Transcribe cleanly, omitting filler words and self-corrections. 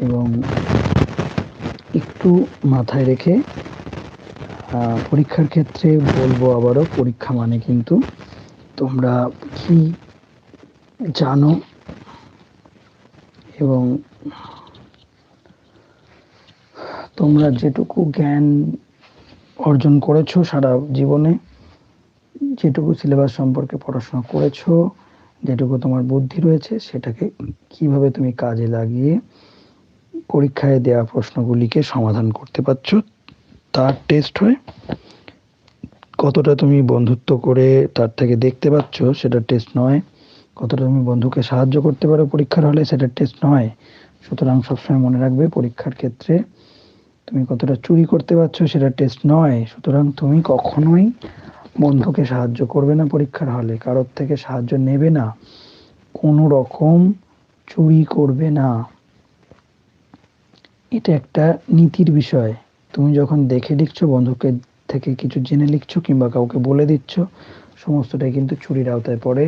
এবং একটু মাথায় রেখে পরীক্ষার ক্ষেত্রে বলবো আবারও, পরীক্ষা মানে কিন্তু তোমরা কি জানো এবং তোমরা যেটুকু জ্ঞান অর্জন করেছো সারা জীবনে, যেটুকু সিলেবাস সম্পর্কে পড়াশোনা করেছো, যেটুকু তোমার বুদ্ধি রয়েছে, সেটাকে কিভাবে তুমি কাজে লাগিয়ে পরীক্ষায় দেওয়া প্রশ্নগুলিকে সমাধান করতে পারছো তার টেস্ট হয়। কতটা তুমি বন্ধুত্ব করে তার থেকে দেখতে পাচ্ছ সেটা টেস্ট নয়। কতটা তুমি বন্ধুকে সাহায্য করতে পারো পরীক্ষার হলে সেটা টেস্ট নয়। সুতরাং সবসময় মনে রাখবে, পরীক্ষার ক্ষেত্রে তুমি কতটা চুরি করতে পারছো সেটা টেস্ট নয়। সুতরাং তুমি কখনোই বন্ধুকে সাহায্য করবে না পরীক্ষার হলে, কারোর থেকে সাহায্য নেবে না, কোনো রকম চুরি করবে না। এটা একটা নীতির বিষয়। তুমি যখন দেখে লিখছো, বন্ধুকে থেকে কিছু জেনে লিখছো কিংবা কাউকে বলে দিচ্ছ, সমস্তটাই কিন্তু চুরির আওতায় পড়ে।